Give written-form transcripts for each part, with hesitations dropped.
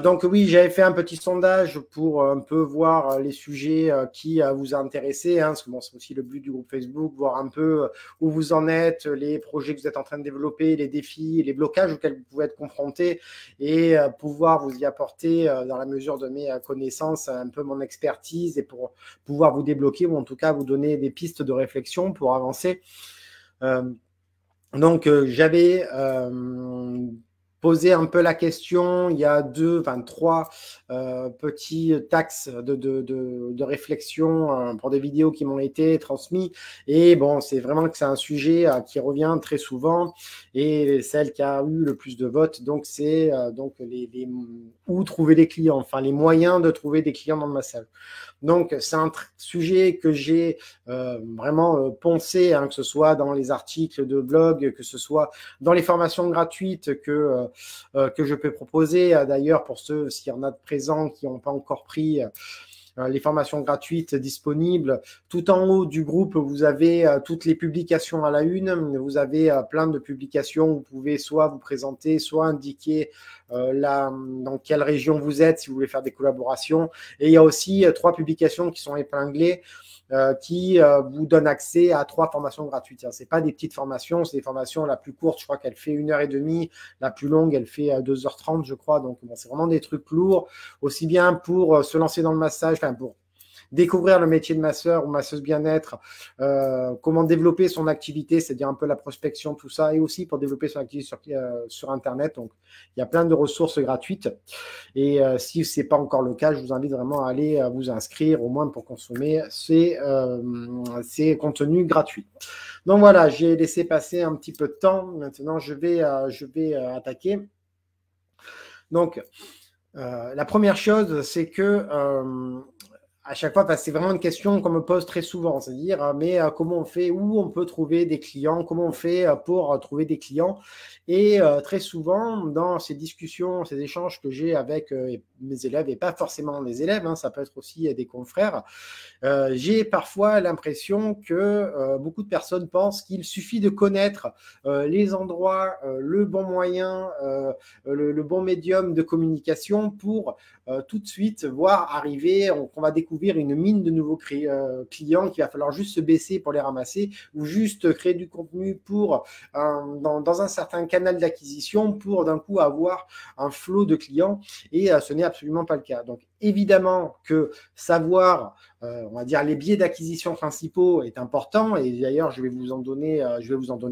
Donc oui, j'avais fait un petit sondage pour un peu voir les sujets qui vous intéressaient, hein, parce que bon, c'est aussi le but du groupe Facebook, voir un peu où vous en êtes, les projets que vous êtes en train de développer, les défis, les blocages auxquels vous pouvez être confrontés et pouvoir vous y apporter dans la mesure de mes connaissances, un peu mon expertise et pour pouvoir vous débloquer ou en tout cas vous donner des pistes de réflexion pour avancer. Donc, j'avais posé un peu la question. Il y a trois petits axes de réflexion pour des vidéos qui m'ont été transmises. Et bon, c'est vraiment que c'est un sujet qui revient très souvent et celle qui a eu le plus de votes. Donc, c'est donc où trouver des clients, enfin les moyens de trouver des clients dans le massage. Donc, c'est un sujet que j'ai vraiment poncé, hein, que ce soit dans les articles de blog, que ce soit dans les formations gratuites que je peux proposer. D'ailleurs, pour ceux, s'il y en a de présents qui n'ont pas encore pris les formations gratuites disponibles. Tout en haut du groupe, vous avez toutes les publications à la une. Vous avez plein de publications. Vous pouvez soit vous présenter, soit indiquer dans quelle région vous êtes si vous voulez faire des collaborations. Et il y a aussi 3 publications qui sont épinglées qui vous donnent accès à 3 formations gratuites. Ce n'est pas des petites formations, c'est des formations. La plus courte, je crois qu'elle fait 1h30. La plus longue, elle fait 2h30, je crois. Donc, bon, c'est vraiment des trucs lourds, aussi bien pour se lancer dans le massage, enfin pour découvrir le métier de masseur ou masseuse bien-être, comment développer son activité, c'est-à-dire un peu la prospection, tout ça, et aussi pour développer son activité sur Internet. Donc, il y a plein de ressources gratuites. Et si ce n'est pas encore le cas, je vous invite vraiment à aller vous inscrire, au moins pour consommer ces contenus gratuits. Donc voilà, j'ai laissé passer un petit peu de temps. Maintenant, je vais attaquer. Donc, la première chose, c'est que à chaque fois, c'est vraiment une question qu'on me pose très souvent, c'est-à-dire, mais comment on fait, où on peut trouver des clients, comment on fait pour trouver des clients. Et très souvent, dans ces discussions, ces échanges que j'ai avec mes élèves, et pas forcément des élèves, hein, ça peut être aussi des confrères, j'ai parfois l'impression que beaucoup de personnes pensent qu'il suffit de connaître les endroits, le bon moyen, le bon médium de communication pour tout de suite voir arriver, qu'on va découvrir une mine de nouveaux clients, qu'il va falloir juste se baisser pour les ramasser ou juste créer du contenu pour dans un certain canal d'acquisition pour d'un coup avoir un flot de clients et ce n'est absolument pas le cas. Donc évidemment que savoir, on va dire, les biais d'acquisition principaux est important et d'ailleurs je vais vous en donner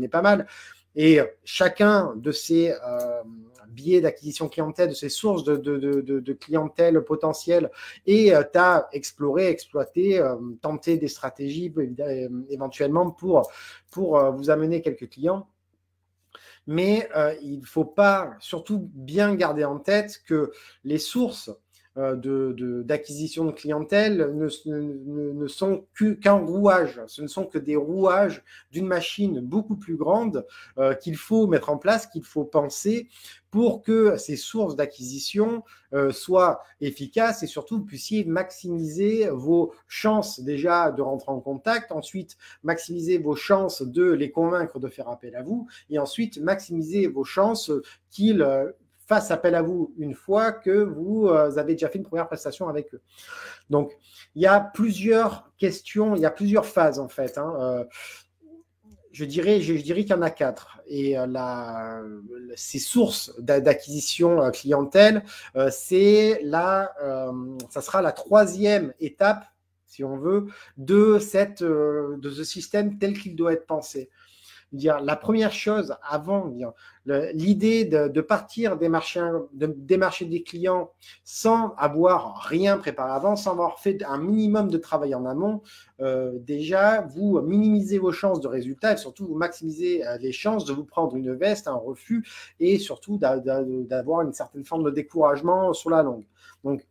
pas mal. Et chacun de ces biais d'acquisition clientèle, de ces sources de clientèle potentielle est à explorer, exploiter, tenter des stratégies éventuellement pour vous amener quelques clients. Mais il ne faut pas surtout bien garder en tête que les sources d'acquisition de clientèle ne sont qu'un rouage. Ce ne sont que des rouages d'une machine beaucoup plus grande qu'il faut mettre en place, qu'il faut penser pour que ces sources d'acquisition soient efficaces et surtout vous puissiez maximiser vos chances déjà de rentrer en contact, ensuite maximiser vos chances de les convaincre de faire appel à vous et ensuite maximiser vos chances qu'ils fassent appel à vous une fois que vous avez déjà fait une première prestation avec eux. Donc, il y a plusieurs questions, il y a plusieurs phases en fait. Je dirais qu'il y en a 4. Et ces sources d'acquisition clientèle, ça sera la 3e étape, si on veut, de ce système tel qu'il doit être pensé. La première chose avant, l'idée de partir démarcher des clients sans avoir rien préparé avant, sans avoir fait un minimum de travail en amont, déjà, vous minimisez vos chances de résultats et surtout, vous maximisez les chances de vous prendre une veste, un refus et surtout d'avoir une certaine forme de découragement sur la longue. Donc,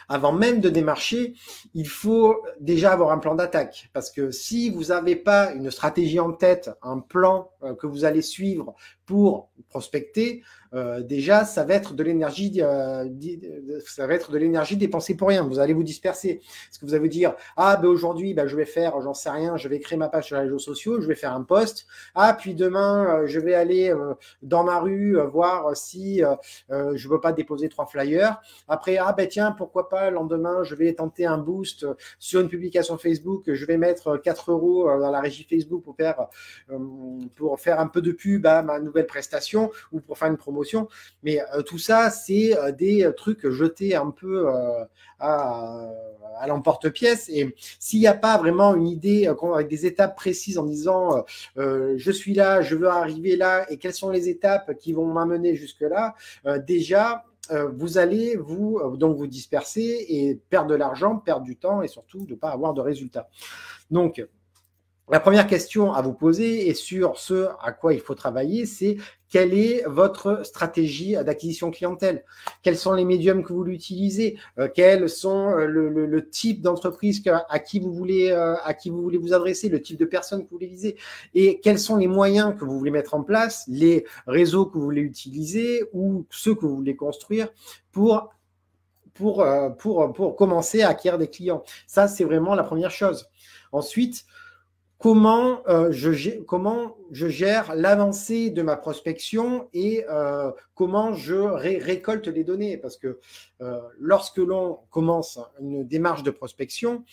avant même de démarcher, il faut déjà avoir un plan d'attaque. Parce que si vous n'avez pas une stratégie en tête, un plan que vous allez suivre pour prospecter, déjà, ça va être de l'énergie dépensée pour rien. Vous allez vous disperser. Parce que vous allez vous dire, ah, ben aujourd'hui, ben, je vais faire, j'en sais rien, je vais créer ma page sur les réseaux sociaux, je vais faire un post. Ah, puis demain, je vais aller dans ma rue voir si je ne veux pas déposer 3 flyers. Après, ah, ben tiens, pourquoi pas, le lendemain, je vais tenter un boost sur une publication Facebook. Je vais mettre 4 euros dans la régie Facebook pour faire un peu de pub à ma nouvelle prestation ou pour faire une promotion. Mais tout ça, c'est des trucs jetés un peu à l'emporte-pièce. Et s'il n'y a pas vraiment une idée avec des étapes précises en disant je suis là, je veux arriver là et quelles sont les étapes qui vont m'amener jusque-là, déjà, vous allez donc vous disperser et perdre de l'argent, perdre du temps et surtout ne pas avoir de résultats. Donc, la première question à vous poser et sur ce à quoi il faut travailler, c'est quelle est votre stratégie d'acquisition clientèle? Quels sont les médiums que vous utilisez? Quels sont le type d'entreprise à qui vous voulez vous adresser, le type de personnes que vous voulez viser? Et quels sont les moyens que vous voulez mettre en place, les réseaux que vous voulez utiliser ou ceux que vous voulez construire pour commencer à acquérir des clients? Ça, c'est vraiment la première chose. Ensuite, comment je gère l'avancée de ma prospection et comment je récolte les données. Parce que lorsque l'on commence une démarche de prospection,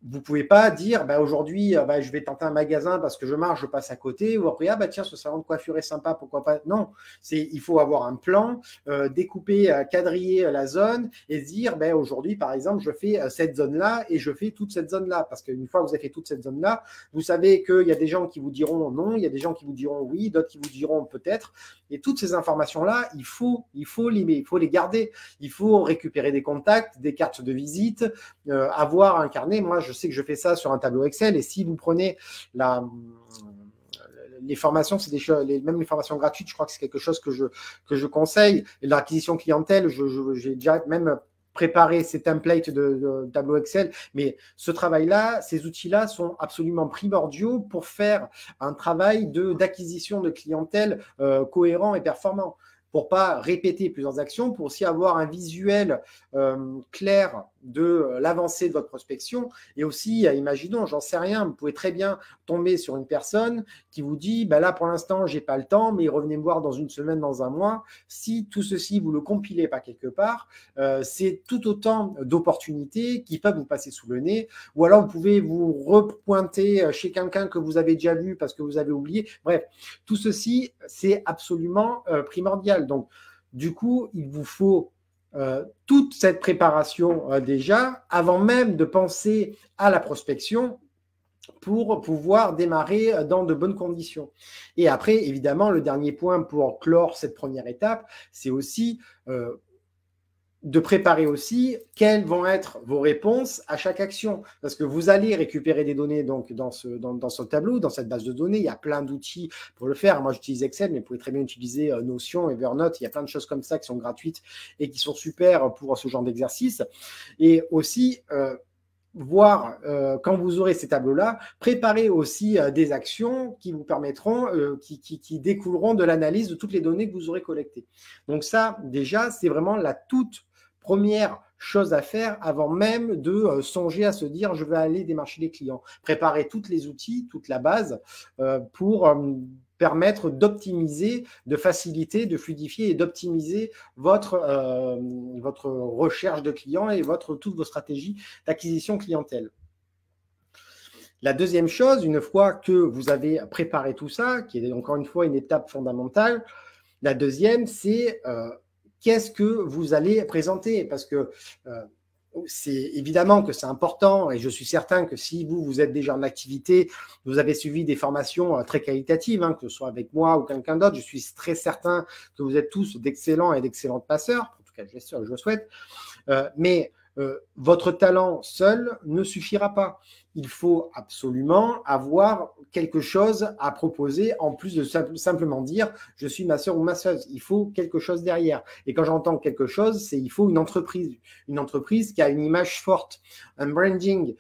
vous ne pouvez pas dire aujourd'hui je vais tenter un magasin parce que je marche, je passe à côté, ou après tiens, ce salon de coiffure est sympa, pourquoi pas. Non, il faut avoir un plan, découper, quadriller la zone et se dire aujourd'hui par exemple je fais cette zone-là et je fais toute cette zone-là. Parce qu'une fois que vous avez fait toute cette zone-là, vous savez qu'il y a des gens qui vous diront non, il y a des gens qui vous diront oui, d'autres qui vous diront peut-être. Et toutes ces informations-là, il faut les garder. Il faut récupérer des contacts, des cartes de visite, avoir un carnet. Moi, je sais que je fais ça sur un tableau Excel. Et si vous prenez les formations, c'est même les formations gratuites, je crois que c'est quelque chose que je conseille. Et l'acquisition clientèle, j'ai déjà même préparé ces templates de tableau Excel. Mais ce travail-là, ces outils-là sont absolument primordiaux pour faire un travail d'acquisition de clientèle cohérent et performant. Pour pas répéter plusieurs actions, pour aussi avoir un visuel clair de l'avancée de votre prospection. Et aussi, imaginons, j'en sais rien, vous pouvez très bien tomber sur une personne qui vous dit là pour l'instant j'ai pas le temps, mais revenez me voir dans une semaine, dans un mois. Si tout ceci vous le compilez pas quelque part, c'est tout autant d'opportunités qui peuvent vous passer sous le nez. Ou alors vous pouvez vous repointer chez quelqu'un que vous avez déjà vu parce que vous avez oublié. Bref, tout ceci c'est absolument primordial. Donc du coup il vous faut toute cette préparation déjà, avant même de penser à la prospection, pour pouvoir démarrer dans de bonnes conditions. Et après, évidemment, le dernier point pour clore cette première étape, c'est aussi de préparer aussi quelles vont être vos réponses à chaque action. Parce que vous allez récupérer des données donc, dans ce tableau, dans cette base de données. Il y a plein d'outils pour le faire. Moi, j'utilise Excel, mais vous pouvez très bien utiliser Notion, Evernote. Il y a plein de choses comme ça qui sont gratuites et qui sont super pour ce genre d'exercice. Et aussi, voir quand vous aurez ces tableaux-là, préparer aussi des actions qui vous permettront, qui découleront de l'analyse de toutes les données que vous aurez collectées. Donc ça, déjà, c'est vraiment la toute première chose à faire avant même de songer à se dire je vais aller démarcher les clients. Préparer tous les outils, toute la base pour permettre d'optimiser, de faciliter, de fluidifier et d'optimiser votre recherche de clients et toutes vos stratégies d'acquisition clientèle. La deuxième chose, une fois que vous avez préparé tout ça, qui est encore une fois une étape fondamentale, la deuxième, c'est qu'est-ce que vous allez présenter? Parce que c'est évidemment que c'est important et je suis certain que si vous êtes déjà en activité, vous avez suivi des formations très qualitatives, que ce soit avec moi ou quelqu'un d'autre, je suis très certain que vous êtes tous d'excellents et d'excellents passeurs, en tout cas je le souhaite, mais votre talent seul ne suffira pas. Il faut absolument avoir quelque chose à proposer en plus de simplement dire « je suis masseur ou masseuse ». Il faut quelque chose derrière. Et quand j'entends quelque chose, il faut une entreprise qui a une image forte, un branding,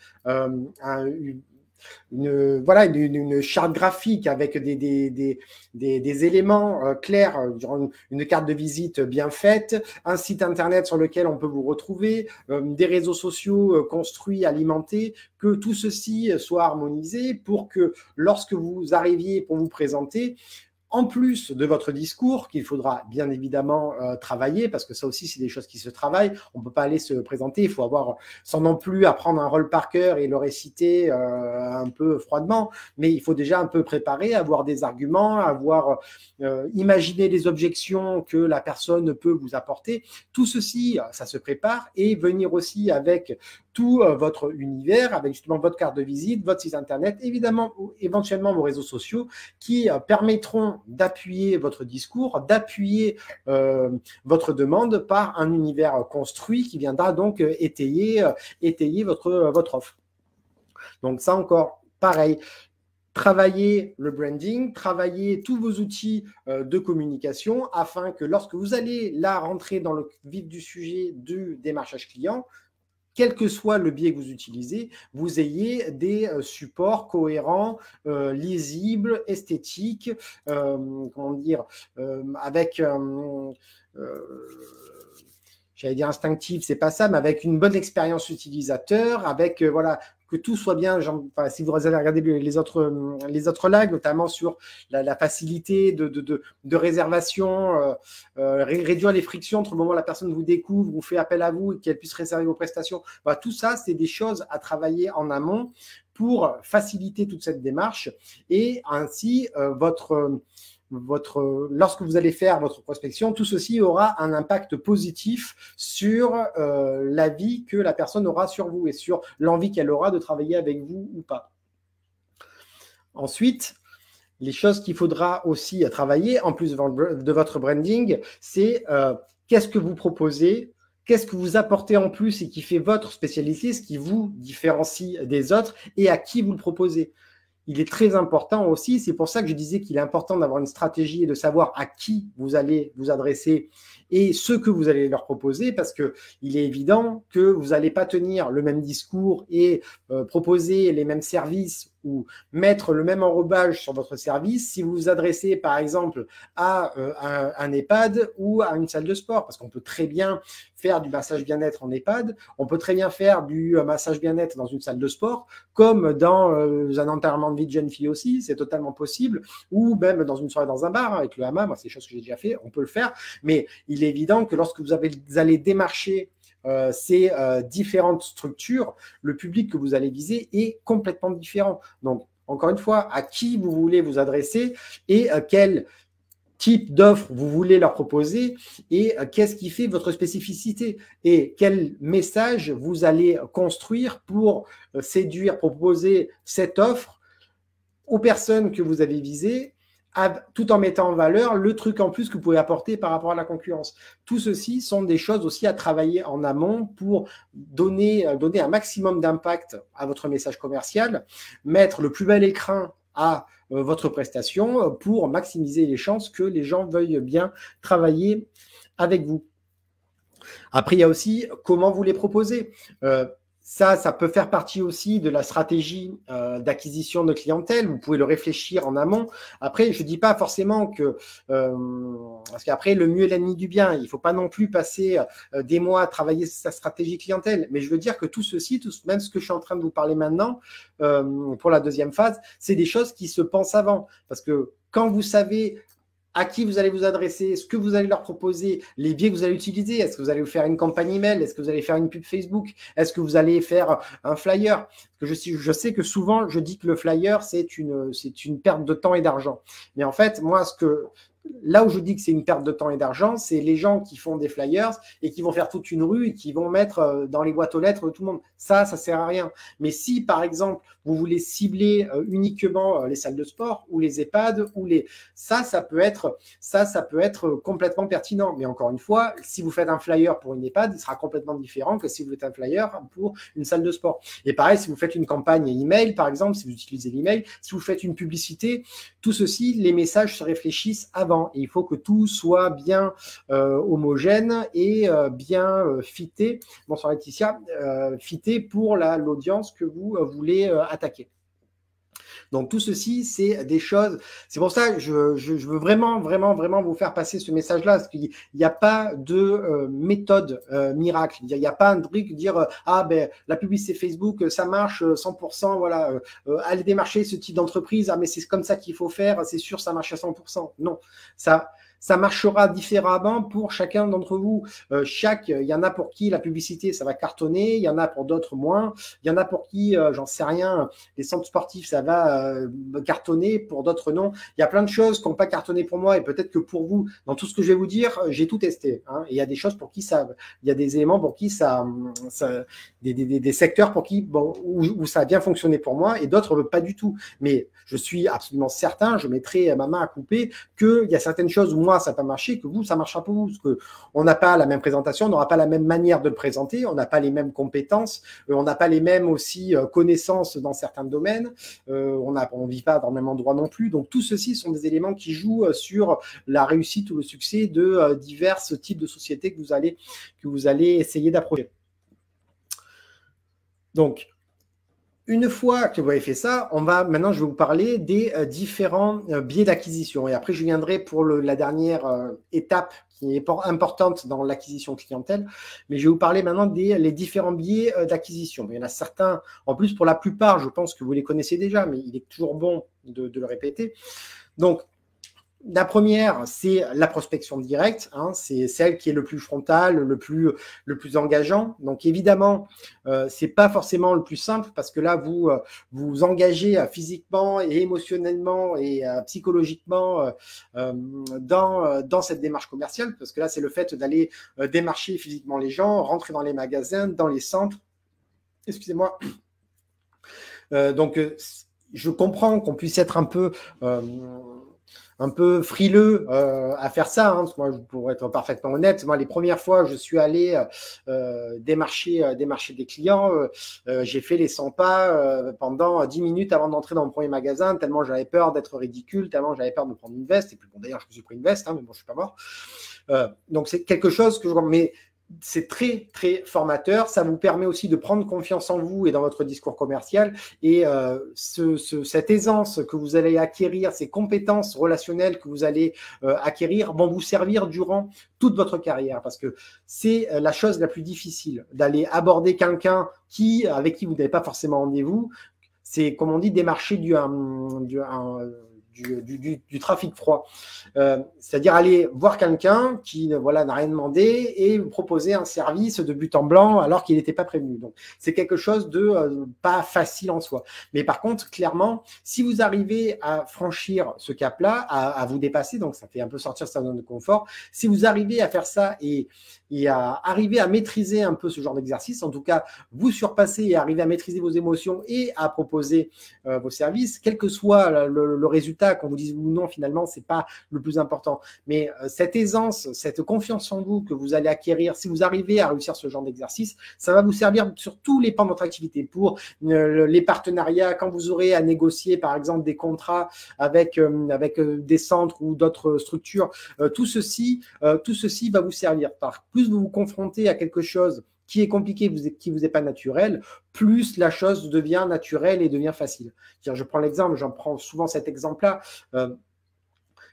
voilà, une charte graphique avec des éléments clairs, une carte de visite bien faite, un site internet sur lequel on peut vous retrouver, des réseaux sociaux construits, alimentés, que tout ceci soit harmonisé pour que lorsque vous arriviez pour vous présenter, en plus de votre discours, qu'il faudra bien évidemment travailler, parce que ça aussi, c'est des choses qui se travaillent. On ne peut pas aller se présenter, il faut avoir, sans non plus apprendre un rôle par cœur et le réciter un peu froidement, mais il faut déjà un peu préparer, avoir des arguments, avoir imaginer les objections que la personne peut vous apporter. Tout ceci, ça se prépare, et venir aussi avec tout votre univers, avec justement votre carte de visite, votre site internet, évidemment, éventuellement vos réseaux sociaux, qui permettront d'appuyer votre discours, d'appuyer votre demande par un univers construit qui viendra donc étayer votre offre. Donc ça encore, pareil. Travaillez le branding, travaillez tous vos outils de communication afin que lorsque vous allez là rentrer dans le vif du sujet du démarchage client, quel que soit le biais que vous utilisez, vous ayez des supports cohérents, lisibles, esthétiques, comment dire, avec, j'allais dire instinctif, c'est pas ça, mais avec une bonne expérience utilisateur, avec voilà, que tout soit bien. Genre, enfin, si vous avez regardé les autres lives, notamment sur la facilité de réservation, réduire les frictions entre le moment où la personne vous découvre, vous fait appel à vous et qu'elle puisse réserver vos prestations. Voilà, tout ça, c'est des choses à travailler en amont pour faciliter toute cette démarche, et ainsi lorsque vous allez faire votre prospection, tout ceci aura un impact positif sur l'avis que la personne aura sur vous et sur l'envie qu'elle aura de travailler avec vous ou pas. Ensuite, les choses qu'il faudra aussi travailler, en plus de votre branding, c'est qu'est-ce que vous proposez, qu'est-ce que vous apportez en plus et qui fait votre spécialité, ce qui vous différencie des autres, et à qui vous le proposez. Il est très important aussi, c'est pour ça que je disais qu'il est important d'avoir une stratégie et de savoir à qui vous allez vous adresser et ce que vous allez leur proposer, parce qu'il est évident que vous n'allez pas tenir le même discours et proposer les mêmes services ou mettre le même enrobage sur votre service si vous vous adressez par exemple à un EHPAD ou à une salle de sport, parce qu'on peut très bien faire du massage bien-être en EHPAD, on peut très bien faire du massage bien-être dans une salle de sport, comme dans un enterrement de vie de jeune fille aussi, c'est totalement possible, ou même dans une soirée dans un bar, avec le hammam, moi c'est des choses que j'ai déjà fait, on peut le faire, mais il est évident que lorsque vous allez démarcher ces différentes structures, le public que vous allez viser est complètement différent. Donc, encore une fois, à qui vous voulez vous adresser et quel type d'offre vous voulez leur proposer et qu'est-ce qui fait votre spécificité et quel message vous allez construire pour séduire, proposer cette offre aux personnes que vous avez visées, tout en mettant en valeur le truc en plus que vous pouvez apporter par rapport à la concurrence. Tout ceci sont des choses aussi à travailler en amont pour donner un maximum d'impact à votre message commercial, mettre le plus bel écrin à votre prestation pour maximiser les chances que les gens veuillent bien travailler avec vous. Après, il y a aussi comment vous les proposez. Ça peut faire partie aussi de la stratégie d'acquisition de clientèle. Vous pouvez le réfléchir en amont. Après, je ne dis pas forcément que… parce qu'après, le mieux est l'ennemi du bien. Il ne faut pas non plus passer des mois à travailler sa stratégie clientèle. Mais je veux dire que tout ceci, même ce que je suis en train de vous parler maintenant, pour la deuxième phase, c'est des choses qui se pensent avant. Parce que quand vous savez à qui vous allez vous adresser, ce que vous allez leur proposer, les biais que vous allez utiliser. Est-ce que vous allez faire une campagne email? Est-ce que vous allez faire une pub Facebook? Est-ce que vous allez faire un flyer? Parce que je sais que souvent, je dis que le flyer, c'est une perte de temps et d'argent. Mais en fait, moi, là où je dis que c'est une perte de temps et d'argent, c'est les gens qui font des flyers et qui vont faire toute une rue et qui vont mettre dans les boîtes aux lettres de tout le monde. Ça sert à rien. Mais si, par exemple, vous voulez cibler uniquement les salles de sport ou les EHPAD ça peut être complètement pertinent. Mais encore une fois, si vous faites un flyer pour une EHPAD, il sera complètement différent que si vous faites un flyer pour une salle de sport. Et pareil, si vous faites une campagne email, par exemple, si vous utilisez l'email, si vous faites une publicité, tout ceci, les messages se réfléchissent avant. Et il faut que tout soit bien homogène et bien fité. Bonsoir Laetitia, fité pour l'audience que vous voulez attaquer. Donc, tout ceci, c'est des choses. C'est pour ça que je veux vraiment, vraiment, vraiment vous faire passer ce message-là, parce qu'il n'y a pas de méthode miracle. Il n'y a pas un truc dire ah ben la publicité Facebook, ça marche 100%. Voilà, allez démarcher ce type d'entreprise. Ah mais c'est comme ça qu'il faut faire. C'est sûr, ça marche à 100%. Non, ça marchera différemment pour chacun d'entre vous. Il y en a pour qui la publicité, ça va cartonner. Il y en a pour d'autres moins. Il y en a pour qui, j'en sais rien, les centres sportifs, ça va cartonner. Pour d'autres, non. Il y a plein de choses qui n'ont pas cartonné pour moi. Et peut-être que pour vous, dans tout ce que je vais vous dire, j'ai tout testé. Hein, et il y a des choses pour qui ça... Il y a des éléments pour qui des secteurs pour qui, bon, où ça a bien fonctionné pour moi et d'autres pas du tout. Mais je suis absolument certain, je mettrai ma main à couper, qu'il y a certaines choses où moi, ça n'a pas marché, que vous, ça marchera pour vous. Parce qu'on n'a pas la même présentation, on n'aura pas la même manière de le présenter, on n'a pas les mêmes compétences, on n'a pas les mêmes aussi connaissances dans certains domaines, on ne vit pas dans le même endroit non plus. Donc, tout ceci sont des éléments qui jouent sur la réussite ou le succès de divers types de sociétés que vous allez essayer d'approcher. Donc, une fois que vous avez fait ça, maintenant, je vais vous parler des différents biais d'acquisition. Et après, je viendrai pour la dernière étape qui est importante dans l'acquisition clientèle. Mais je vais vous parler maintenant les différents biais d'acquisition. Il y en a certains, en plus, pour la plupart, je pense que vous les connaissez déjà, mais il est toujours bon de le répéter. Donc, la première, c'est la prospection directe, hein, c'est celle qui est le plus frontale, le plus engageant. Donc évidemment, c'est pas forcément le plus simple parce que là, vous vous engagez physiquement et émotionnellement et psychologiquement dans cette démarche commerciale, parce que là, c'est le fait d'aller démarcher physiquement les gens, rentrer dans les magasins, dans les centres. Excusez-moi. Donc, je comprends qu'on puisse être un peu frileux à faire ça. Hein. Moi, pour être parfaitement honnête, moi, les premières fois, je suis allé démarcher des clients. J'ai fait les 100 pas pendant 10 minutes avant d'entrer dans mon premier magasin, tellement j'avais peur d'être ridicule, tellement j'avais peur de prendre une veste. Et puis bon, d'ailleurs, je me suis pris une veste, hein, mais bon, je suis pas mort. Donc, c'est quelque chose que je... Mais c'est très, très formateur. Ça vous permet aussi de prendre confiance en vous et dans votre discours commercial. Et cette aisance que vous allez acquérir, ces compétences relationnelles que vous allez acquérir vont vous servir durant toute votre carrière. Parce que c'est la chose la plus difficile, d'aller aborder quelqu'un avec qui vous n'avez pas forcément rendez-vous. C'est, comme on dit, démarcher du trafic froid. C'est-à-dire aller voir quelqu'un qui n'a rien demandé et vous proposer un service de but en blanc alors qu'il n'était pas prévenu. Donc, c'est quelque chose de pas facile en soi. Mais par contre, clairement, si vous arrivez à franchir ce cap-là, à vous dépasser, donc ça fait un peu sortir sa zone de confort, si vous arrivez à faire ça et à arriver à maîtriser un peu ce genre d'exercice, en tout cas, vous surpasser et arriver à maîtriser vos émotions et à proposer vos services, quel que soit le résultat, qu'on vous dise ou non, finalement, c'est pas le plus important. Mais cette aisance, cette confiance en vous que vous allez acquérir, si vous arrivez à réussir ce genre d'exercice, ça va vous servir sur tous les pans de votre activité, pour les partenariats, quand vous aurez à négocier, par exemple, des contrats avec des centres ou d'autres structures, tout ceci va vous servir. Plus vous vous confrontez à quelque chose qui est compliqué, qui vous est pas naturel, plus la chose devient naturelle et devient facile. Je prends l'exemple, j'en prends souvent cet exemple-là.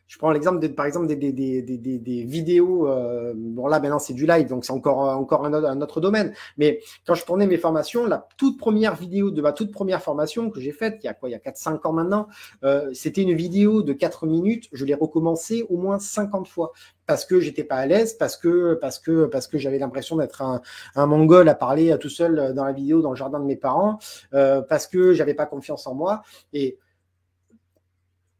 Je prends l'exemple, par exemple, des vidéos. Bon, là, maintenant, c'est du live, donc c'est encore un autre domaine. Mais quand je tournais mes formations, la toute première vidéo de ma toute première formation que j'ai faite, il y a 4-5 ans maintenant, c'était une vidéo de 4 minutes. Je l'ai recommencée au moins 50 fois. Parce que j'étais pas à l'aise, parce que j'avais l'impression d'être un mongol à parler tout seul dans la vidéo dans le jardin de mes parents, parce que j'avais pas confiance en moi. Et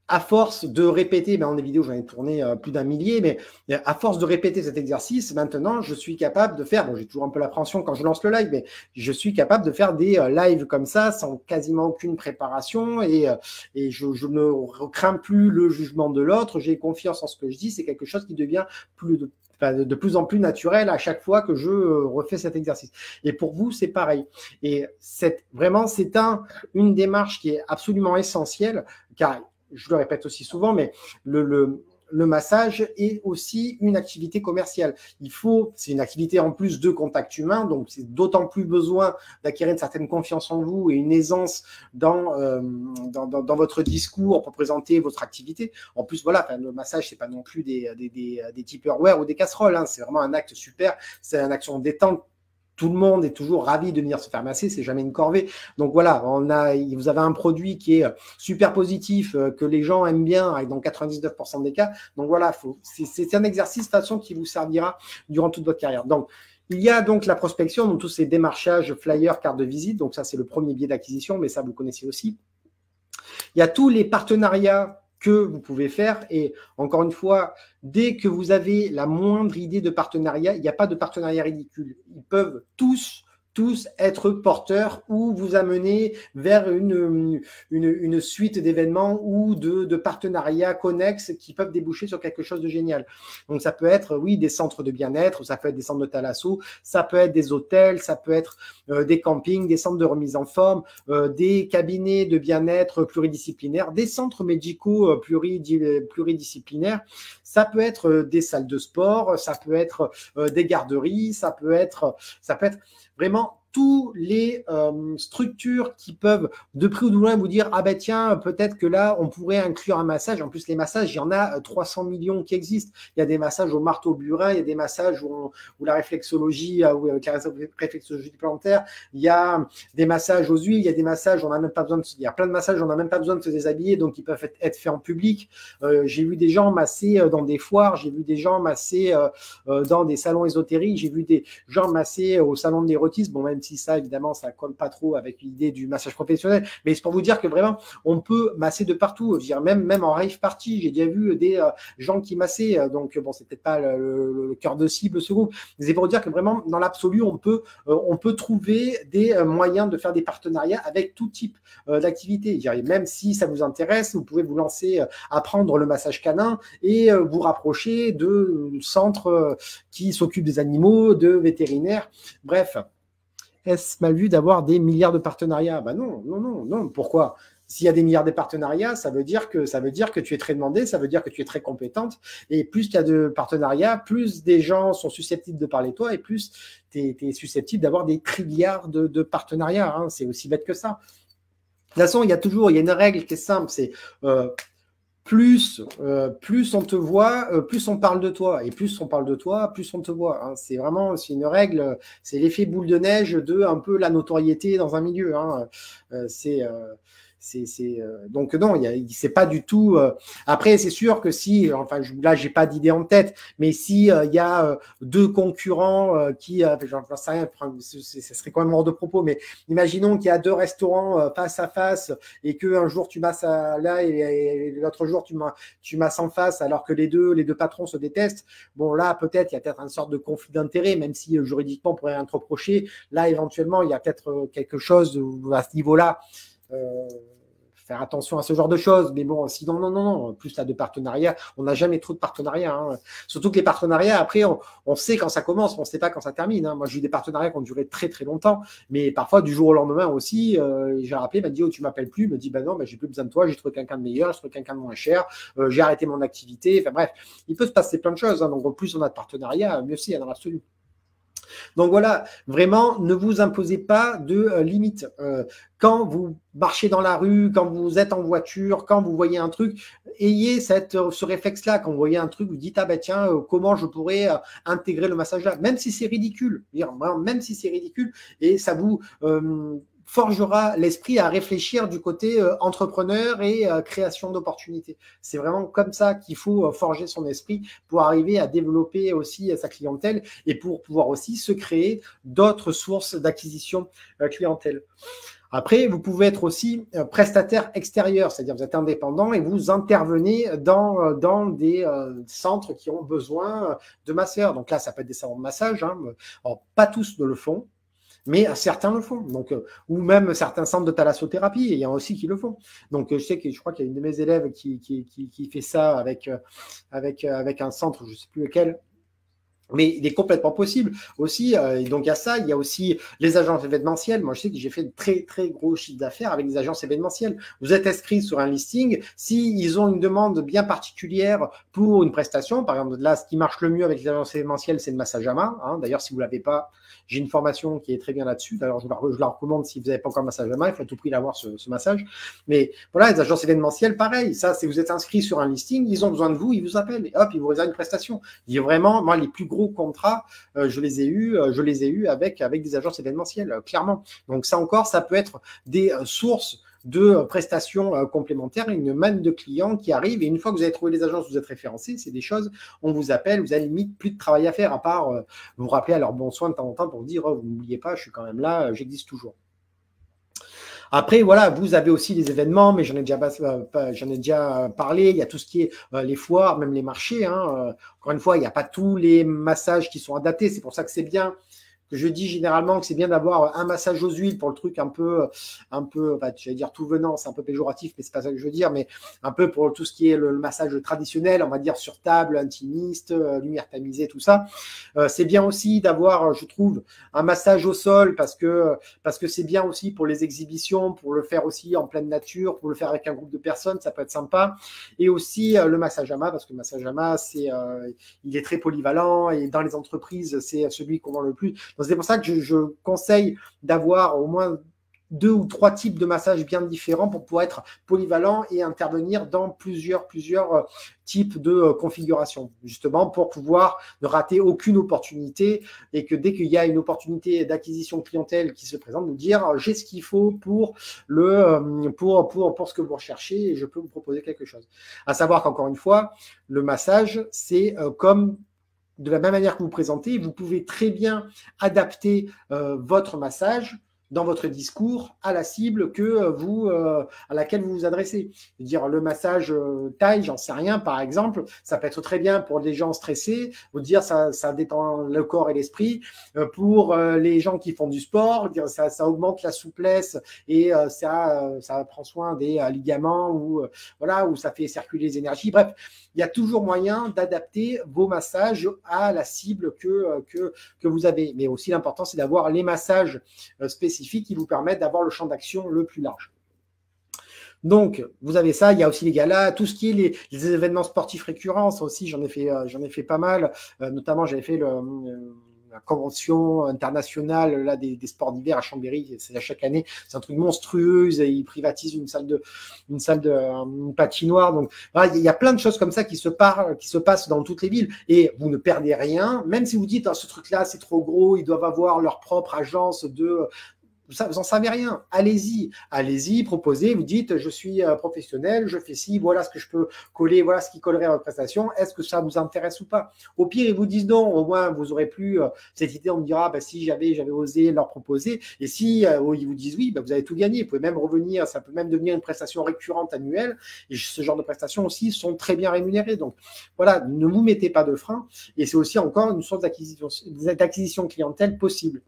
à force de répéter, en des vidéos, j'en ai tourné plus d'un millier, mais à force de répéter cet exercice, maintenant, je suis capable de faire, bon, j'ai toujours un peu l'appréhension quand je lance le live, mais je suis capable de faire des lives comme ça, sans quasiment aucune préparation, et je ne crains plus le jugement de l'autre, j'ai confiance en ce que je dis, c'est quelque chose qui devient de plus en plus naturel à chaque fois que je refais cet exercice. Et pour vous, c'est pareil. Et vraiment, c'est une démarche qui est absolument essentielle, car je le répète aussi souvent, mais le massage est aussi une activité commerciale. C'est une activité en plus de contact humain, donc c'est d'autant plus besoin d'acquérir une certaine confiance en vous et une aisance dans votre discours pour présenter votre activité. En plus, voilà, le massage, c'est pas non plus des Tupperware ou des casseroles, hein, c'est vraiment un acte super, c'est une action détente. Tout le monde est toujours ravi de venir se faire masser, c'est jamais une corvée. Donc voilà, vous avez un produit qui est super positif, que les gens aiment bien dans 99% des cas. Donc voilà, c'est un exercice de toute façon qui vous servira durant toute votre carrière. Donc, il y a donc la prospection, donc tous ces démarchages, flyers, cartes de visite. Donc ça, c'est le premier biais d'acquisition, mais ça, vous connaissez aussi. Il y a tous les partenariats que vous pouvez faire. Et encore une fois, dès que vous avez la moindre idée de partenariat, il n'y a pas de partenariat ridicule. Ils peuvent tous être porteurs ou vous amener vers une suite d'événements ou de partenariats connexes qui peuvent déboucher sur quelque chose de génial. Donc, ça peut être, oui, des centres de bien-être, ça peut être des centres de thalasso, ça peut être des hôtels, ça peut être des campings, des centres de remise en forme, des cabinets de bien-être pluridisciplinaires, des centres médicaux pluridisciplinaires. Ça peut être des salles de sport, ça peut être des garderies, ça peut être vraiment tous les structures qui peuvent de près ou de loin vous dire ah ben tiens, peut-être que là on pourrait inclure un massage. En plus, les massages, il y en a 300 millions qui existent. Il y a des massages au marteau-burin, il y a des massages où la réflexologie, avec la réflexologie plantaire, il y a des massages aux huiles, il y a des massages, on n'a même pas besoin il y a plein de massages, on n'a même pas besoin de se déshabiller, donc ils peuvent être faits en public. J'ai vu des gens masser dans des foires, j'ai vu des gens masser dans des salons ésotériques, j'ai vu des gens masser au salon de l'érotisme. Bon, même si ça, évidemment, ça colle pas trop avec l'idée du massage professionnel, mais c'est pour vous dire que vraiment, on peut masser de partout. Je veux dire, même en rave party, j'ai déjà vu des gens qui massaient, donc bon, c'est peut-être pas le cœur de cible ce groupe, mais c'est pour vous dire que vraiment, dans l'absolu, on peut trouver des moyens de faire des partenariats avec tout type d'activité. Même si ça vous intéresse, vous pouvez vous lancer à apprendre le massage canin et vous rapprocher de centres qui s'occupent des animaux, de vétérinaires, bref. Est-ce mal vu d'avoir des milliards de partenariats? Ben non. Pourquoi? S'il y a des milliards de partenariats, ça veut dire que tu es très demandé, ça veut dire que tu es très compétente. Et plus il y a de partenariats, plus des gens sont susceptibles de parler de toi et plus tu es susceptible d'avoir des trilliards de partenariats. Hein. C'est aussi bête que ça. De toute façon, il y a une règle qui est simple, c'est plus on te voit, plus on parle de toi. Et plus on parle de toi, plus on te voit. Hein. C'est une règle, c'est l'effet boule de neige de un peu la notoriété dans un milieu. Hein. Donc non, c'est pas du tout. Après, c'est sûr que si, enfin là, j'ai pas d'idée en tête, mais si il y a deux concurrents qui, j'en sais rien, ça serait quand même hors de propos, mais imaginons qu'il y a deux restaurants face à face et que un jour tu masses là et l'autre jour tu masses en face, alors que les deux patrons se détestent. Bon là, peut-être il y a peut-être une sorte de conflit d'intérêt, même si juridiquement on pourrait rien te reprocher. Là, éventuellement, il y a peut-être quelque chose à ce niveau-là. Faire attention à ce genre de choses, mais bon, sinon, non, plus là de partenariats, on n'a jamais trop de partenariats, hein. Surtout que les partenariats, après, on sait quand ça commence, on ne sait pas quand ça termine, hein. Moi, j'ai eu des partenariats qui ont duré très, très longtemps, mais parfois, du jour au lendemain aussi, j'ai rappelé, il m'a dit, oh, tu m'appelles plus, il me dit, ben non, j'ai plus besoin de toi, j'ai trouvé quelqu'un de meilleur, j'ai trouvé quelqu'un de moins cher, j'ai arrêté mon activité, enfin bref, il peut se passer plein de choses, hein. Donc, plus on a de partenariats, mieux c'est, dans l'absolu. Donc voilà, vraiment, ne vous imposez pas de limites. Quand vous marchez dans la rue, quand vous êtes en voiture, quand vous voyez un truc, ayez ce réflexe-là. Quand vous voyez un truc, vous dites, ah ben tiens, comment je pourrais intégrer le massage là, même si c'est ridicule. Même si c'est ridicule, et ça vous forgera l'esprit à réfléchir du côté entrepreneur et création d'opportunités. C'est vraiment comme ça qu'il faut forger son esprit pour arriver à développer aussi sa clientèle et pour pouvoir aussi se créer d'autres sources d'acquisition clientèle. Après, vous pouvez être aussi prestataire extérieur, c'est-à-dire vous êtes indépendant et vous intervenez dans des centres qui ont besoin de masseurs. Donc là, ça peut être des salons de massage. Hein. Alors, pas tous ne le font, mais certains le font. Donc, ou même certains centres de thalassothérapie, il y en a aussi qui le font. Donc, je crois qu'il y a une de mes élèves qui fait ça avec un centre, je ne sais plus lequel. Mais il est complètement possible aussi, et donc il y a ça, il y a aussi les agences événementielles. Moi, je sais que j'ai fait de très, très gros chiffres d'affaires avec des agences événementielles. Vous êtes inscrit sur un listing, s'ils ont une demande bien particulière pour une prestation, par exemple, là, ce qui marche le mieux avec les agences événementielles, c'est le massage à main. Hein. D'ailleurs, si vous ne l'avez pas, j'ai une formation qui est très bien là-dessus. D'ailleurs, je la recommande si vous n'avez pas encore massage à main, il faut à tout prix l'avoir, ce massage. Mais voilà, les agences événementielles, pareil. Ça, si vous êtes inscrit sur un listing, ils ont besoin de vous, ils vous appellent, et hop, ils vous réservent une prestation. Il y a vraiment, moi, les plus gros contrats, je les ai eus avec des agences événementielles, clairement. Donc ça encore, ça peut être des sources de prestations complémentaires, une manne de clients qui arrivent, et une fois que vous avez trouvé les agences, vous êtes référencé, c'est des choses, on vous appelle, vous avez limite plus de travail à faire, à part vous rappeler à leur bon soin de temps en temps pour vous dire, oh, vous n'oubliez pas, je suis quand même là, j'existe toujours. Après, voilà, vous avez aussi les événements, mais j'en ai déjà parlé. Il y a tout ce qui est les foires, même les marchés. Hein. Encore une fois, il n'y a pas tous les massages qui sont adaptés. C'est pour ça que c'est bien que je dis généralement que c'est bien d'avoir un massage aux huiles pour le truc un peu, j'allais dire tout venant, c'est un peu péjoratif, mais c'est pas ça que je veux dire, mais un peu pour tout ce qui est le massage traditionnel, on va dire sur table, intimiste, lumière tamisée, tout ça. C'est bien aussi d'avoir, je trouve, un massage au sol parce que c'est bien aussi pour les exhibitions, pour le faire aussi en pleine nature, pour le faire avec un groupe de personnes, ça peut être sympa. Et aussi le massage à main, parce que le massage à main, il est très polyvalent et dans les entreprises, c'est celui qu'on vend le plus. Donc, c'est pour ça que je conseille d'avoir au moins 2 ou 3 types de massages bien différents pour pouvoir être polyvalent et intervenir dans plusieurs types de configurations, justement pour pouvoir ne rater aucune opportunité et que dès qu'il y a une opportunité d'acquisition clientèle qui se présente, nous dire j'ai ce qu'il faut pour ce que vous recherchez et je peux vous proposer quelque chose. À savoir qu'encore une fois, le massage, c'est comme de la même manière que vous présentez, vous pouvez très bien adapter votre massage dans votre discours à la cible à laquelle vous vous adressez. Je veux dire, le massage taille, j'en sais rien, par exemple, ça peut être très bien pour des gens stressés, vous dire ça détend le corps et l'esprit. Pour les gens qui font du sport, dire ça augmente la souplesse et ça prend soin des ligaments ou où ça fait circuler les énergies. Bref, il y a toujours moyen d'adapter vos massages à la cible que vous avez. Mais aussi, l'important, c'est d'avoir les massages spécifiques qui vous permettent d'avoir le champ d'action le plus large. Donc, vous avez ça, il y a aussi les galas, tout ce qui est les événements sportifs récurrents, ça aussi, j'en ai fait pas mal. Notamment, j'avais fait la convention internationale là, des sports d'hiver à Chambéry, c'est à chaque année, c'est un truc monstrueux, ils privatisent une patinoire. Donc, voilà, il y a plein de choses comme ça qui se passent dans toutes les villes et vous ne perdez rien, même si vous dites, ce truc-là, c'est trop gros, ils doivent avoir leur propre agence vous n'en savez rien. Allez-y, proposez, vous dites, je suis professionnel, je fais ci, voilà ce que je peux coller, voilà ce qui collerait à votre prestation, est-ce que ça vous intéresse ou pas? Au pire, ils vous disent non, au moins vous aurez plus cette idée, on me dira, si j'avais osé leur proposer, et si ils vous disent oui, vous avez tout gagné, vous pouvez même revenir, ça peut même devenir une prestation récurrente annuelle, et ce genre de prestations aussi sont très bien rémunérées. Donc voilà, ne vous mettez pas de frein, et c'est aussi encore une source d'acquisition clientèle possible.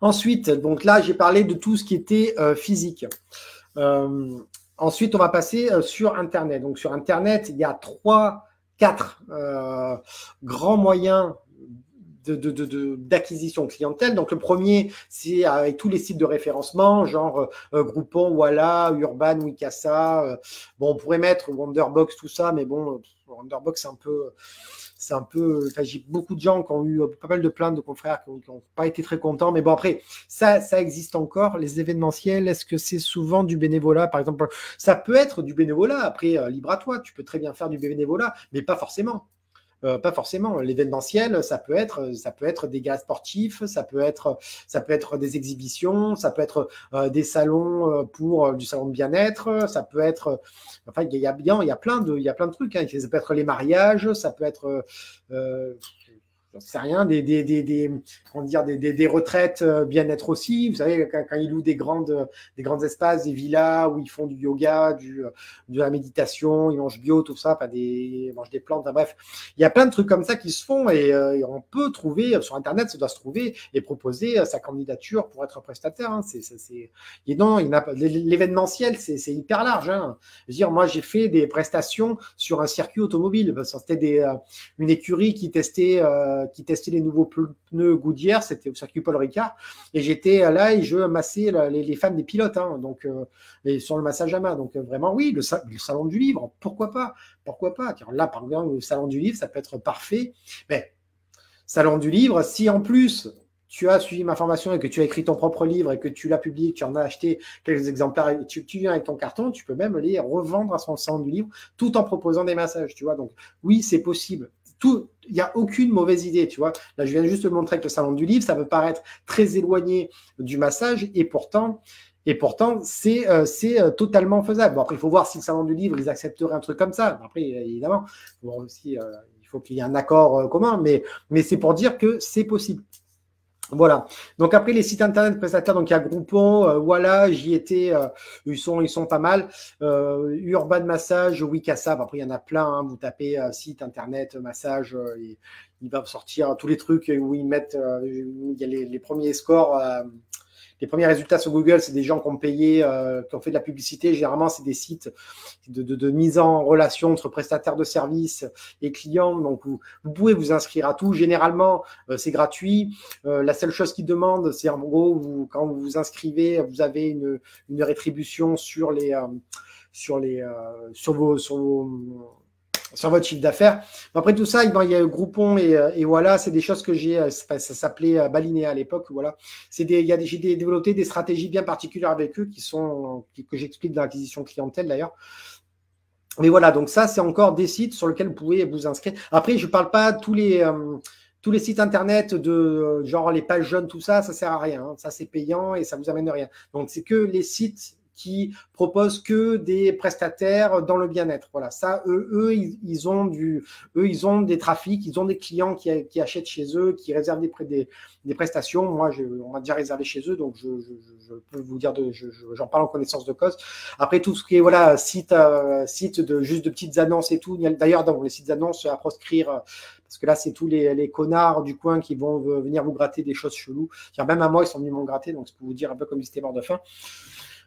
Ensuite, donc là, j'ai parlé de tout ce qui était physique. Ensuite, on va passer sur Internet. Donc, sur Internet, il y a 4 grands moyens d'acquisition clientèle. Donc, le premier, c'est avec tous les sites de référencement, genre Groupon, Walla, Urban, Wikasa. On pourrait mettre Wonderbox, tout ça, mais bon, Wonderbox, j'ai beaucoup de gens qui ont eu pas mal de plaintes de confrères qui n'ont pas été très contents. Mais bon, après, ça existe encore. Les événementiels, est-ce que c'est souvent du bénévolat? Par exemple, ça peut être du bénévolat. Après, libre à toi. Tu peux très bien faire du bénévolat, mais pas forcément. Pas forcément. L'événementiel, ça peut être des galas sportifs, ça peut être des exhibitions, ça peut être des salons pour du salon de bien-être, ça peut être, il y a plein de trucs. Hein. Ça peut être les mariages, ça peut être, j'en sais rien, comment dire, des retraites bien-être aussi. Vous savez, quand ils louent des grands espaces, des villas où ils font du yoga, de la méditation, ils mangent bio, tout ça, ils mangent des plantes, enfin, bref. Il y a plein de trucs comme ça qui se font et on peut trouver, sur Internet, ça doit se trouver et proposer sa candidature pour être prestataire. Hein. Et non, l'événementiel, c'est hyper large. Hein. Je veux dire, moi, j'ai fait des prestations sur un circuit automobile. C'était une écurie qui testait les nouveaux pneus Goodyear, c'était au circuit Paul Ricard, et j'étais là et je massais les femmes des pilotes, hein, donc sur le massage à main. Donc vraiment, oui, le salon du livre, pourquoi pas. Car là, par exemple, le salon du livre, ça peut être parfait. Mais salon du livre, si en plus tu as suivi ma formation et que tu as écrit ton propre livre et que tu l'as publié, que tu en as acheté quelques exemplaires et tu viens avec ton carton, tu peux même les revendre à son salon du livre tout en proposant des massages, tu vois. Donc oui, c'est possible. Il n'y a aucune mauvaise idée, tu vois. Là, je viens juste de montrer que le salon du livre, ça peut paraître très éloigné du massage et pourtant, c'est totalement faisable. Bon, après, il faut voir si le salon du livre, ils accepteraient un truc comme ça. Après, évidemment, bon, aussi, il faut qu'il y ait un accord commun, mais c'est pour dire que c'est possible. Voilà. Donc après les sites internet prestataires, donc il y a Groupon, voilà, j'y étais, ils sont pas mal. Urban Massage, Wikasa, après il y en a plein. Hein, vous tapez site internet massage, il va sortir tous les trucs où ils mettent, il y a les premiers scores. Les premiers résultats sur Google, c'est des gens qui ont payé, qui ont fait de la publicité. Généralement, c'est des sites de mise en relation entre prestataires de services et clients. Donc, vous pouvez vous inscrire à tout. Généralement, c'est gratuit. La seule chose qu'ils demandent, c'est en gros, quand vous vous inscrivez, vous avez une rétribution sur votre chiffre d'affaires. Après tout ça, il y a Groupon et voilà, c'est des choses que ça s'appelait Balinéa à l'époque. Voilà, j'ai développé des stratégies bien particulières avec eux que j'explique dans l'acquisition clientèle d'ailleurs. Mais voilà, donc ça, c'est encore des sites sur lesquels vous pouvez vous inscrire. Après, je ne parle pas tous les sites internet de genre les pages jaunes, tout ça, ça sert à rien. Hein. Ça, c'est payant et ça vous amène rien. Donc, c'est que les sites qui proposent que des prestataires dans le bien-être. Voilà, ça, ils ont des trafics, ils ont des clients qui achètent chez eux, qui réservent des prestations. Moi, on m'a déjà réservé chez eux, donc je peux vous dire, j'en parle en connaissance de cause. Après, tout ce qui est voilà site de juste de petites annonces et tout. D'ailleurs, dans les sites d'annonces à proscrire. Parce que là, c'est tous les connards du coin qui vont venir vous gratter des choses cheloues. Même à moi, ils sont venus m'en gratter, donc je peux vous dire un peu comme ils étaient morts de faim.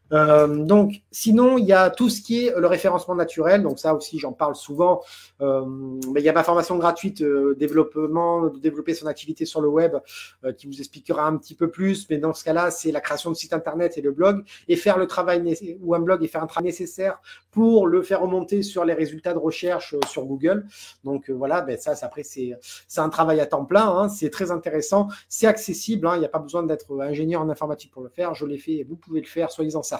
Donc, sinon, il y a tout ce qui est le référencement naturel. Donc, ça aussi, j'en parle souvent. Mais il y a ma formation gratuite développer son activité sur le web qui vous expliquera un petit peu plus. Mais dans ce cas-là, c'est la création de site internet et le blog et faire le travail ou un blog et faire un travail nécessaire pour le faire remonter sur les résultats de recherche sur Google. Donc, voilà, ça après, c'est un travail à temps plein. Hein, c'est très intéressant. C'est accessible. Hein, il n'y a pas besoin d'être ingénieur en informatique pour le faire. Je l'ai fait et vous pouvez le faire, soyez-en certains.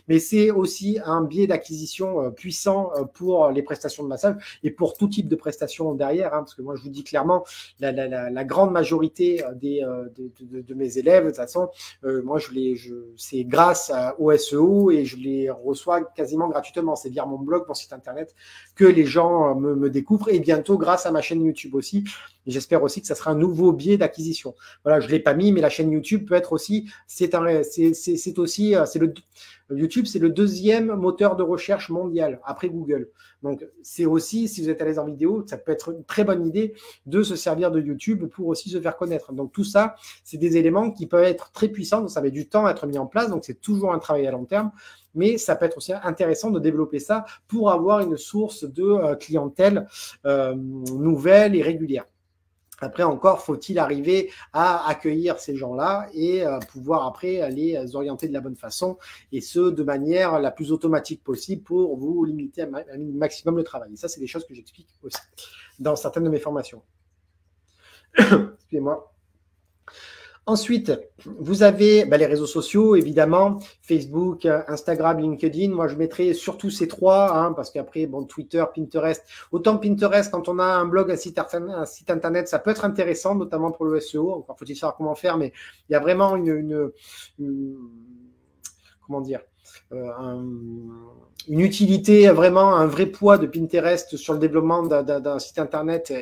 Mais c'est aussi un biais d'acquisition puissant pour les prestations de massage et pour tout type de prestations derrière, hein, parce que moi je vous dis clairement, la grande majorité de mes élèves, de toute façon, moi c'est grâce au SEO et je les reçois quasiment gratuitement. C'est via mon blog, mon site internet que les gens me découvrent et bientôt grâce à ma chaîne YouTube aussi. Et j'espère aussi que ça sera un nouveau biais d'acquisition. Voilà, je ne l'ai pas mis, mais la chaîne YouTube peut être aussi, YouTube, c'est le deuxième moteur de recherche mondial après Google. Donc, c'est aussi, si vous êtes à l'aise en vidéo, ça peut être une très bonne idée de se servir de YouTube pour aussi se faire connaître. Donc, tout ça, c'est des éléments qui peuvent être très puissants. Donc, ça met du temps à être mis en place. Donc, c'est toujours un travail à long terme. Mais ça peut être aussi intéressant de développer ça pour avoir une source de clientèle nouvelle et régulière. Après encore, faut-il arriver à accueillir ces gens-là et pouvoir après les orienter de la bonne façon et ce, de manière la plus automatique possible pour vous limiter un maximum le travail. Et ça, c'est des choses que j'explique aussi dans certaines de mes formations. Excusez-moi. Ensuite, vous avez les réseaux sociaux, évidemment, Facebook, Instagram, LinkedIn. Moi, je mettrai surtout ces trois, hein, parce qu'après, Twitter, Pinterest. Autant Pinterest, quand on a un blog, un site internet, ça peut être intéressant, notamment pour le SEO. Encore faut-il savoir comment faire, mais il y a vraiment comment dire, une utilité, vraiment un vrai poids de Pinterest sur le développement d'un site internet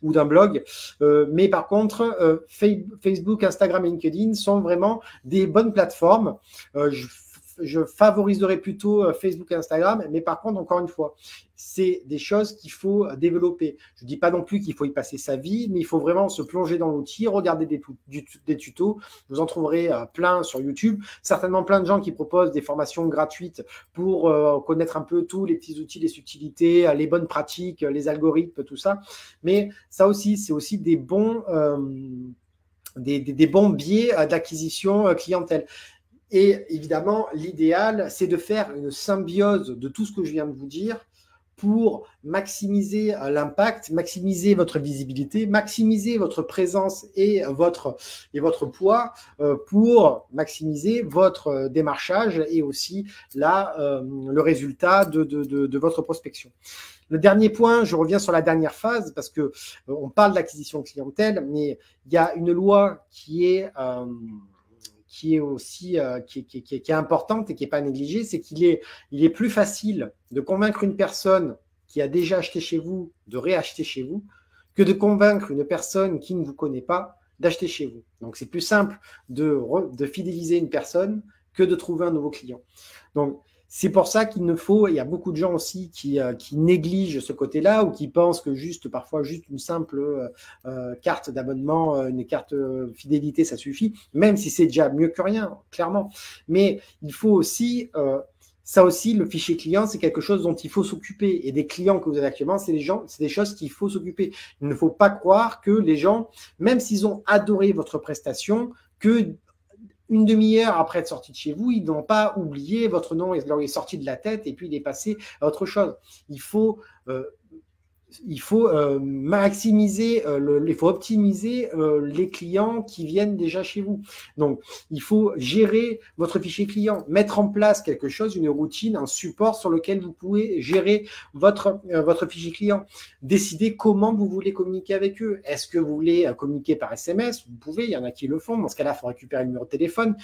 ou d'un blog. Mais par contre, Facebook, Instagram et LinkedIn sont vraiment des bonnes plateformes. Je favoriserai plutôt Facebook et Instagram, mais par contre, encore une fois, c'est des choses qu'il faut développer. Je ne dis pas non plus qu'il faut y passer sa vie, mais il faut vraiment se plonger dans l'outil, regarder des tutos. Vous en trouverez plein sur YouTube. Certainement plein de gens qui proposent des formations gratuites pour connaître un peu tous les petits outils, les subtilités, les bonnes pratiques, les algorithmes, tout ça. Mais ça aussi, c'est aussi des bons biais d'acquisition clientèle. Et évidemment, l'idéal, c'est de faire une symbiose de tout ce que je viens de vous dire pour maximiser l'impact, maximiser votre visibilité, maximiser votre présence et votre poids pour maximiser votre démarchage et aussi le résultat de votre prospection. Le dernier point, je reviens sur la dernière phase parce que on parle d'acquisition clientèle, mais il y a une loi qui est aussi qui est importante et qui n'est pas négligée, c'est qu'il est plus facile de convaincre une personne qui a déjà acheté chez vous de réacheter chez vous que de convaincre une personne qui ne vous connaît pas d'acheter chez vous. Donc, c'est plus simple de fidéliser une personne que de trouver un nouveau client. Donc, c'est pour ça il y a beaucoup de gens aussi qui négligent ce côté-là ou qui pensent que parfois une simple carte d'abonnement, une carte fidélité, ça suffit, même si c'est déjà mieux que rien, clairement. Mais il faut aussi, ça aussi, le fichier client, c'est quelque chose dont il faut s'occuper. Et des clients que vous avez actuellement, c'est des choses qu'il faut s'occuper. Il ne faut pas croire que les gens, même s'ils ont adoré votre prestation, que une demi-heure après être sorti de chez vous, ils n'ont pas oublié votre nom, il leur est sorti de la tête et puis il est passé à autre chose. Il faut maximiser, il faut optimiser les clients qui viennent déjà chez vous. Donc, il faut gérer votre fichier client, mettre en place quelque chose, une routine, un support sur lequel vous pouvez gérer votre fichier client. Décider comment vous voulez communiquer avec eux. Est-ce que vous voulez communiquer par SMS? Vous pouvez, il y en a qui le font. Dans ce cas-là, il faut récupérer le numéro de téléphone.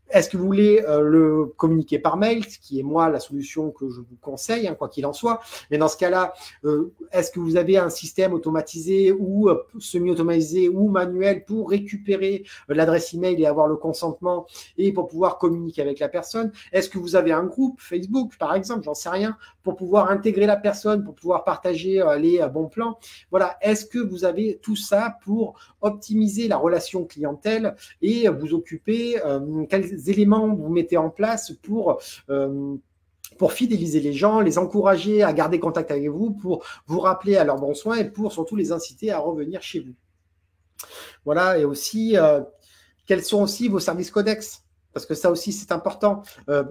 Est-ce que vous voulez le communiquer par mail, ce qui est moi la solution que je vous conseille, quoi qu'il en soit. Mais dans ce cas-là, est-ce que vous avez un système automatisé ou semi-automatisé ou manuel pour récupérer l'adresse email et avoir le consentement et pour pouvoir communiquer avec la personne? Est-ce que vous avez un groupe Facebook, par exemple, j'en sais rien, pour pouvoir intégrer la personne, pour pouvoir partager les bons plans? Voilà. Est-ce que vous avez tout ça pour optimiser la relation clientèle et vous occuper quels éléments vous mettez en place pour fidéliser les gens, les encourager à garder contact avec vous, pour vous rappeler à leurs bons soins et pour surtout les inciter à revenir chez vous. Voilà, et aussi, quels sont aussi vos services connexes? Parce que ça aussi, c'est important.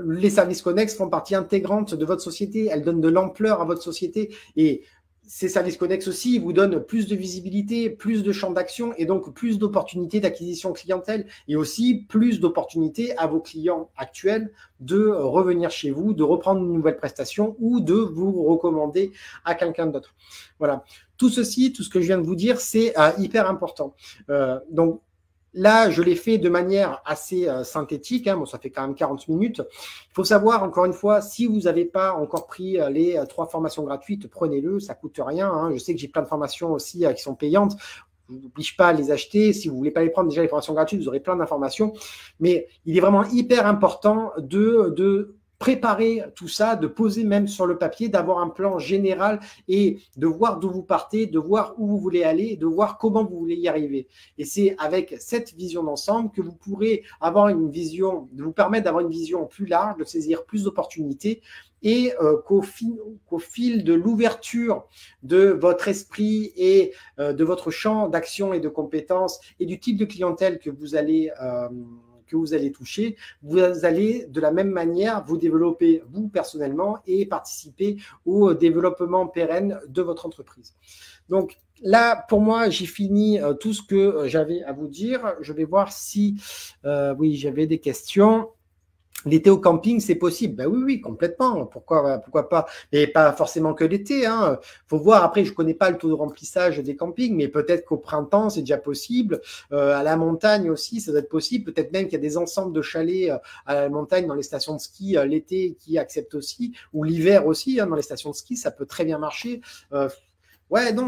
Les services connexes font partie intégrante de votre société. Elles donnent de l'ampleur à votre société. Et ces services connexes aussi vous donnent plus de visibilité, plus de champs d'action et donc plus d'opportunités d'acquisition clientèle et aussi plus d'opportunités à vos clients actuels de revenir chez vous, de reprendre une nouvelle prestation ou de vous recommander à quelqu'un d'autre. Voilà. Tout ceci, tout ce que je viens de vous dire, c'est hyper important. Donc, là, je l'ai fait de manière assez synthétique. Bon, ça fait quand même 40 minutes. Il faut savoir, encore une fois, si vous n'avez pas encore pris les 3 formations gratuites, prenez-le, ça ne coûte rien. Je sais que j'ai plein de formations aussi qui sont payantes. Je ne vous oblige pas à les acheter. Si vous ne voulez pas les prendre, déjà les formations gratuites, vous aurez plein d'informations. Mais il est vraiment hyper important de préparer tout ça, de poser même sur le papier, d'avoir un plan général et de voir d'où vous partez, de voir où vous voulez aller, de voir comment vous voulez y arriver. Et c'est avec cette vision d'ensemble que vous pourrez avoir une vision, de vous permettre d'avoir une vision plus large, de saisir plus d'opportunités et qu'au fil de l'ouverture de votre esprit et de votre champ d'action et de compétences et du type de clientèle que vous allez toucher, vous allez de la même manière vous développer vous personnellement et participer au développement pérenne de votre entreprise. Donc là, pour moi, j'ai fini tout ce que j'avais à vous dire. Je vais voir si, oui, j'avais des questions. L'été au camping, c'est possible. Ben oui, oui, complètement. Pourquoi pas? Mais pas forcément que l'été, hein. Faut voir. Après, je connais pas le taux de remplissage des campings, mais peut-être qu'au printemps, c'est déjà possible. À la montagne aussi, ça doit être possible. Peut-être même qu'il y a des ensembles de chalets à la montagne dans les stations de ski l'été qui acceptent aussi, ou l'hiver aussi, hein, dans les stations de ski, ça peut très bien marcher. Ouais, non,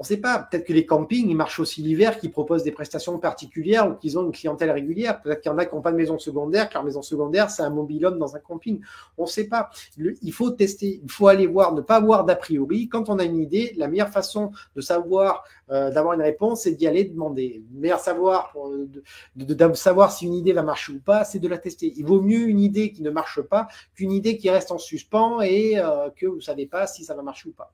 on ne sait pas, peut-être que les campings, ils marchent aussi l'hiver, qui proposent des prestations particulières ou qu'ils ont une clientèle régulière. Peut-être qu'il y en a qui n'ont pas de maison secondaire, car maison secondaire, c'est un mobil-home dans un camping. On ne sait pas. Il faut tester, il faut aller voir, ne pas avoir d'a priori. Quand on a une idée, la meilleure façon de savoir, d'avoir une réponse, c'est d'y aller demander. Le meilleur savoir de savoir si une idée va marcher ou pas, c'est de la tester. Il vaut mieux une idée qui ne marche pas qu'une idée qui reste en suspens et que vous ne savez pas si ça va marcher ou pas.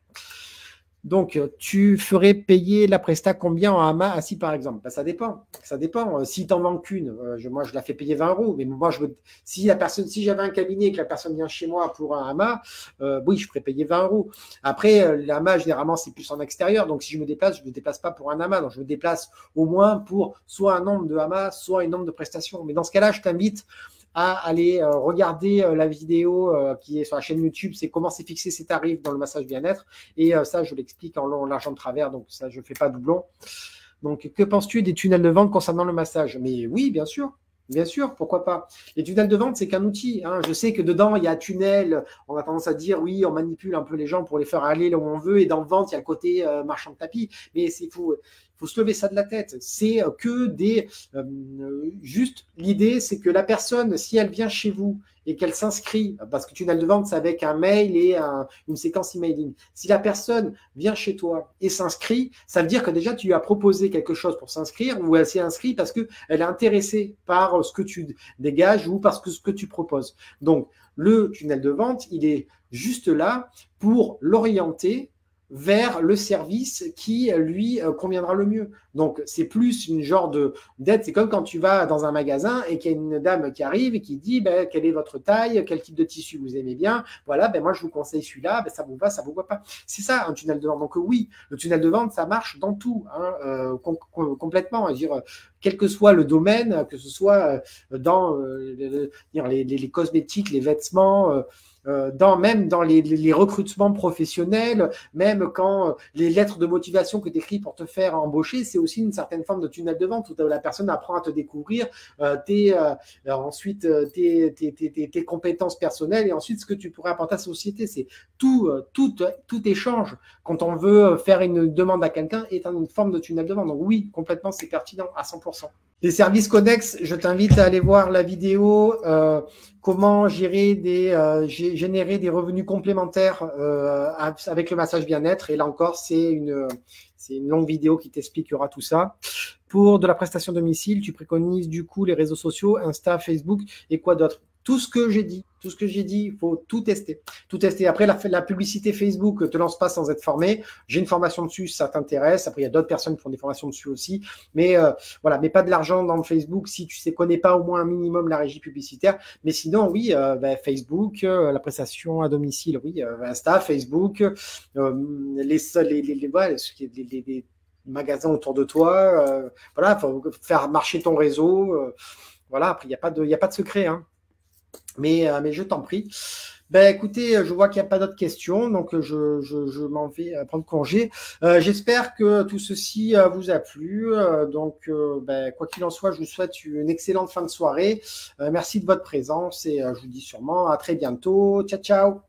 Donc, tu ferais payer la presta combien en AMA assis, par exemple? Ben, ça dépend. Ça dépend. Si tu en manques une, moi, je la fais payer 20 euros. Mais moi, si j'avais un cabinet et que la personne vient chez moi pour un AMA, oui, je ferais payer 20 euros. Après, l'AMA, généralement, c'est plus en extérieur. Donc, si je me déplace, je ne me déplace pas pour un AMA. Donc, je me déplace au moins pour soit un nombre de AMA, soit un nombre de prestations. Mais dans ce cas-là, je t'invite à aller regarder la vidéo qui est sur la chaîne YouTube, c'est comment c'est fixé ces tarifs dans le massage bien-être. Et ça, je l'explique en long, en large, en travers, donc ça, je ne fais pas doublon. Donc, que penses-tu des tunnels de vente concernant le massage? Mais oui, bien sûr. Bien sûr, pourquoi pas. Les tunnels de vente, c'est qu'un outil. Hein. Je sais que dedans, il y a tunnel. On a tendance à dire, oui, on manipule un peu les gens pour les faire aller là où on veut. Et dans vente, il y a le côté marchand de tapis. Mais il faut se lever ça de la tête. C'est que des… juste, l'idée, c'est que la personne, si elle vient chez vous et qu'elle s'inscrit, parce que tunnel de vente, c'est avec un mail et une séquence emailing. Si la personne vient chez toi et s'inscrit, ça veut dire que déjà, tu lui as proposé quelque chose pour s'inscrire ou elle s'est inscrite parce qu'elle est intéressée par ce que tu dégages ou parce que ce que tu proposes. Donc, le tunnel de vente, il est juste là pour l'orienter vers le service qui lui conviendra le mieux. Donc, c'est plus une genre d'aide. C'est comme quand tu vas dans un magasin et qu'il y a une dame qui arrive et qui dit quelle est votre taille, quel type de tissu vous aimez bien. Voilà, moi, je vous conseille celui-là. Ça vous va, ça vous va pas. C'est ça, un tunnel de vente. Donc, oui, le tunnel de vente, ça marche dans tout, hein, complètement. Dire, quel que soit le domaine, que ce soit dans les cosmétiques, les vêtements, même dans les recrutements professionnels, même quand les lettres de motivation que tu écris pour te faire embaucher, c'est aussi une certaine forme de tunnel de vente où la personne apprend à te découvrir ensuite tes compétences personnelles et ensuite ce que tu pourrais apporter à la société. C'est tout échange quand on veut faire une demande à quelqu'un est une forme de tunnel de vente. Donc oui, complètement, c'est pertinent à 100%. Les services connexes, je t'invite à aller voir la vidéo comment générer des revenus complémentaires avec le massage bien-être. Et là encore, c'est une longue vidéo qui t'expliquera tout ça. Pour de la prestation domicile, tu préconises du coup les réseaux sociaux, Insta, Facebook et quoi d'autre? Tout ce que j'ai dit, il faut tout tester. Tout tester. Après, la publicité Facebook ne te lance pas sans être formé. J'ai une formation dessus, ça t'intéresse. Après, il y a d'autres personnes qui font des formations dessus aussi. Mais voilà, mets pas de l'argent dans le Facebook si tu ne connais pas au moins un minimum la régie publicitaire. Mais sinon, oui, Facebook, la prestation à domicile, oui, Insta, Facebook, les magasins autour de toi. Voilà, faut faire marcher ton réseau. Voilà, après, il n'y a pas de secret, hein. Mais je t'en prie. Écoutez, je vois qu'il n'y a pas d'autres questions, donc je m'en vais prendre congé. J'espère que tout ceci vous a plu. Donc, quoi qu'il en soit, je vous souhaite une excellente fin de soirée. Merci de votre présence et je vous dis sûrement à très bientôt. Ciao, ciao.